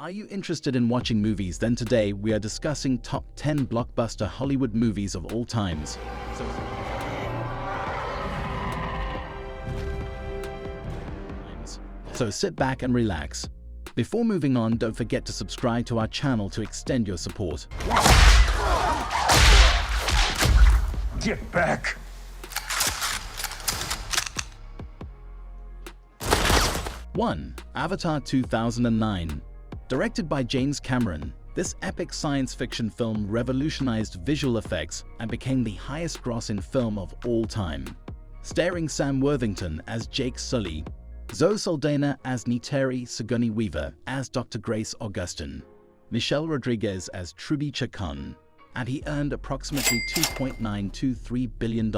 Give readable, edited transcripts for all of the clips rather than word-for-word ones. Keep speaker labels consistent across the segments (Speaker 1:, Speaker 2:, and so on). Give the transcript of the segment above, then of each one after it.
Speaker 1: Are you interested in watching movies? Then today we are discussing top 10 blockbuster Hollywood movies of all times. So sit back and relax. Before moving on, don't forget to subscribe to our channel to extend your support.
Speaker 2: Get back!
Speaker 1: 1. Avatar 2009. Directed by James Cameron, this epic science fiction film revolutionized visual effects and became the highest-grossing film of all time. Starring Sam Worthington as Jake Sully, Zoe Saldana as Neytiri Sigourney Weaver as Dr. Grace Augustine, Michelle Rodriguez as Truby Chacon, and he earned approximately $2.923 billion.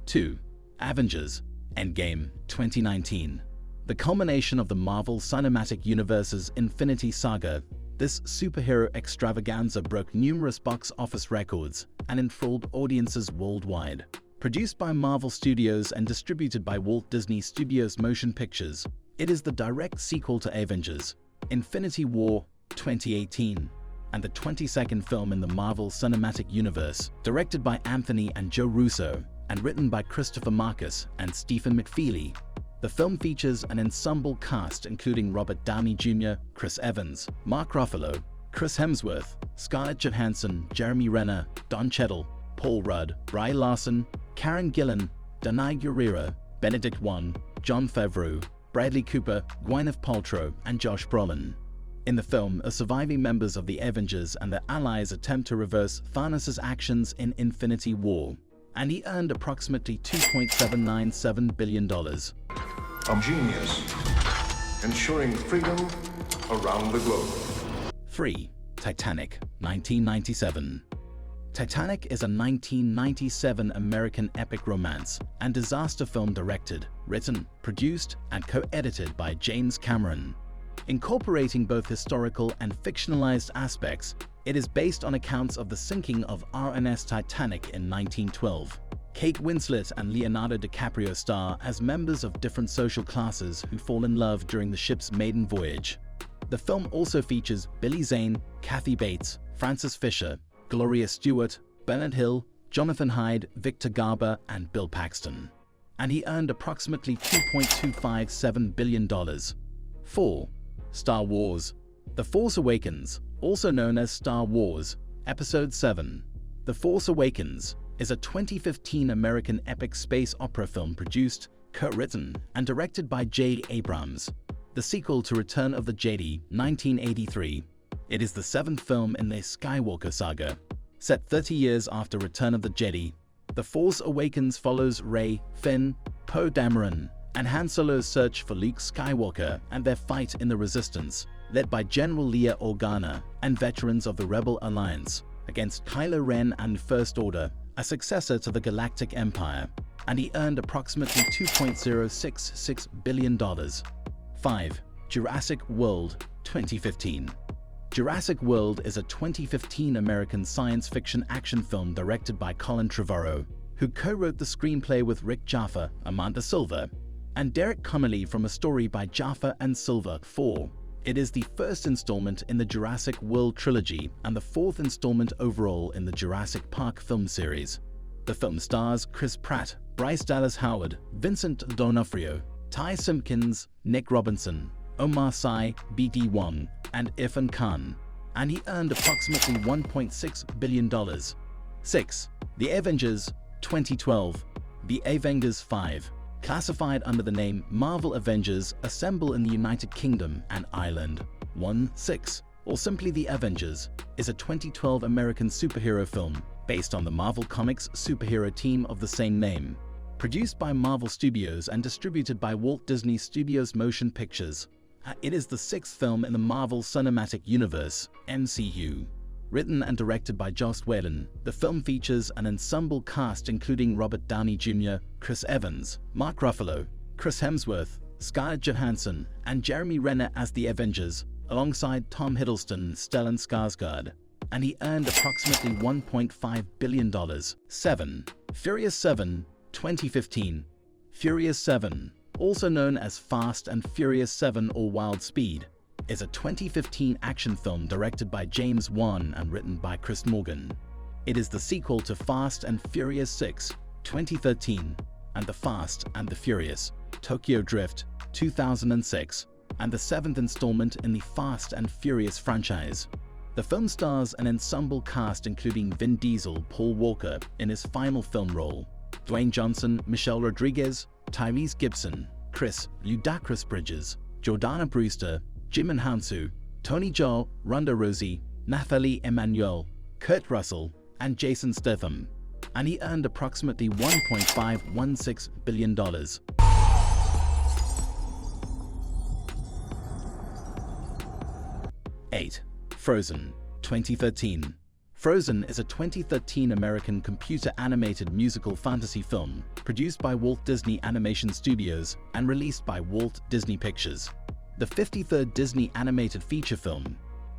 Speaker 1: 2. Avengers Endgame 2019. The culmination of the Marvel Cinematic Universe's Infinity Saga, this superhero extravaganza broke numerous box office records and enthralled audiences worldwide. Produced by Marvel Studios and distributed by Walt Disney Studios Motion Pictures, it is the direct sequel to Avengers: Infinity War 2018, and the 22nd film in the Marvel Cinematic Universe, directed by Anthony and Joe Russo, and written by Christopher Marcus and Stephen McFeely. The film features an ensemble cast including Robert Downey Jr., Chris Evans, Mark Ruffalo, Chris Hemsworth, Scarlett Johansson, Jeremy Renner, Don Cheadle, Paul Rudd, Brie Larson, Karen Gillan, Danai Gurira, Benedict Wong, Jon Favreau, Bradley Cooper, Gwyneth Paltrow, and Josh Brolin. In the film, surviving members of the Avengers and their allies attempt to reverse Thanos' actions in Infinity War, and he earned approximately $2.797 billion.
Speaker 2: I'm genius, ensuring freedom around the globe.
Speaker 1: 3. Titanic 1997. Titanic is a 1997 American epic romance and disaster film directed, written, produced, and co-edited by James Cameron. Incorporating both historical and fictionalized aspects, it is based on accounts of the sinking of RMS Titanic in 1912. Kate Winslet and Leonardo DiCaprio star as members of different social classes who fall in love during the ship's maiden voyage. The film also features Billy Zane, Kathy Bates, Frances Fisher, Gloria Stewart, Bernard Hill, Jonathan Hyde, Victor Garber, and Bill Paxton, and he earned approximately $2.257 billion. 4. Star Wars: The Force Awakens, also known as Star Wars, Episode 7. The Force Awakens is a 2015 American epic space opera film produced, co-written, and directed by J. Abrams, the sequel to Return of the Jedi, 1983. It is the 7th film in the Skywalker saga. Set 30 years after Return of the Jedi, The Force Awakens follows Rey, Finn, Poe Dameron, and Han Solo's search for Luke Skywalker and their fight in the Resistance, led by General Leia Organa and veterans of the Rebel Alliance, against Kylo Ren and First Order, a successor to the Galactic Empire, and he earned approximately $2.066 billion. 5. Jurassic World 2015. Jurassic World is a 2015 American science fiction action film directed by Colin Trevorrow, who co-wrote the screenplay with Rick Jaffa, Amanda Silver, and Derek Connolly from a story by Jaffa and Silver. 4. It is the first installment in the Jurassic World trilogy and the 4th installment overall in the Jurassic Park film series. The film stars Chris Pratt, Bryce Dallas Howard, Vincent D'Onofrio, Ty Simpkins, Nick Robinson, Omar Sy, B.D. Wong, and Irfan Khan, and he earned approximately $1.6 billion. 6. The Avengers 2012. The Avengers 5, classified under the name Marvel Avengers, assemble in the United Kingdom and Ireland. 1-6, or simply The Avengers, is a 2012 American superhero film based on the Marvel Comics superhero team of the same name. Produced by Marvel Studios and distributed by Walt Disney Studios Motion Pictures, it is the 6th film in the Marvel Cinematic Universe, MCU. Written and directed by Joss Whedon, the film features an ensemble cast including Robert Downey Jr., Chris Evans, Mark Ruffalo, Chris Hemsworth, Scarlett Johansson, and Jeremy Renner as the Avengers, alongside Tom Hiddleston, Stellan Skarsgård, and he earned approximately $1.5 billion. 7. Furious 7 2015. Furious 7, also known as Fast and Furious 7 or Wild Speed, is a 2015 action film directed by James Wan and written by Chris Morgan. It is the sequel to Fast and Furious 6, 2013, and The Fast and the Furious, Tokyo Drift, 2006, and the seventh installment in the Fast and Furious franchise. The film stars an ensemble cast including Vin Diesel, Paul Walker in his final film role, Dwayne Johnson, Michelle Rodriguez, Tyrese Gibson, Chris Ludacris Bridges, Jordana Brewster, Jim Hansu, Tony Jaa, Ronda Rousey, Nathalie Emmanuel, Kurt Russell, and Jason Statham, and he earned approximately $1.516 billion. 8. Frozen, 2013. Frozen is a 2013 American computer-animated musical fantasy film produced by Walt Disney Animation Studios and released by Walt Disney Pictures. The 53rd Disney animated feature film.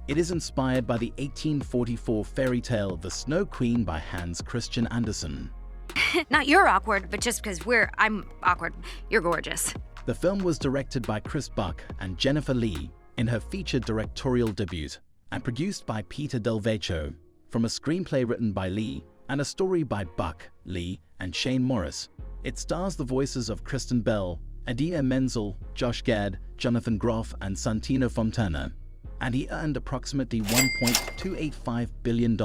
Speaker 1: It is inspired by the 1844 fairy tale The Snow Queen by Hans Christian Andersen.
Speaker 3: Not you're awkward, but just because I'm awkward. You're gorgeous.
Speaker 1: The film was directed by Chris Buck and Jennifer Lee in her featured directorial debut, and produced by Peter Del Vecchio, from a screenplay written by Lee and a story by Buck, Lee, and Shane Morris. It stars the voices of Kristen Bell, Idina Menzel, Josh Gad, Jonathan Groff, and Santino Fontana, and he earned approximately $1.285 billion.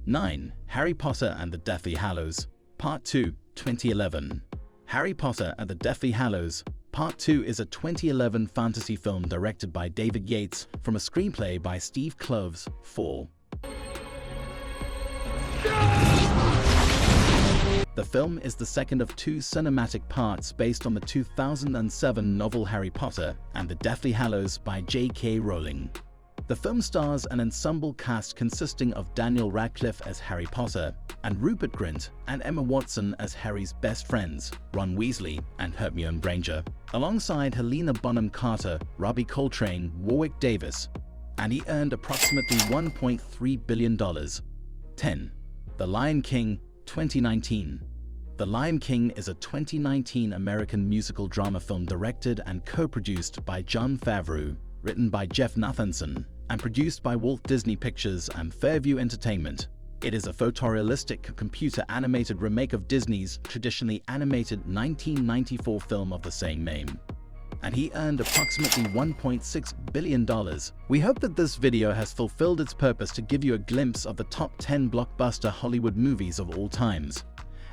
Speaker 1: 9. Harry Potter and the Deathly Hallows, Part 2, 2011. Harry Potter and the Deathly Hallows, Part 2 is a 2011 fantasy film directed by David Yates from a screenplay by Steve Kloves. 4. The film is the second of two cinematic parts based on the 2007 novel Harry Potter and the Deathly Hallows by J.K. Rowling. The film stars an ensemble cast consisting of Daniel Radcliffe as Harry Potter and Rupert Grint and Emma Watson as Harry's best friends, Ron Weasley and Hermione Granger, alongside Helena Bonham Carter, Robbie Coltrane, Warwick Davis, and he earned approximately $1.3 billion. 10. The Lion King, 2019. The Lion King is a 2019 American musical drama film directed and co-produced by Jon Favreau, written by Jeff Nathanson, and produced by Walt Disney Pictures and Fairview Entertainment. It is a photorealistic computer-animated remake of Disney's traditionally animated 1994 film of the same name, and he earned approximately $1.6 billion. We hope that this video has fulfilled its purpose to give you a glimpse of the top 10 blockbuster Hollywood movies of all times,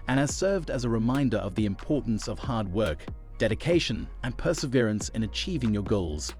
Speaker 1: and has served as a reminder of the importance of hard work, dedication, and perseverance in achieving your goals.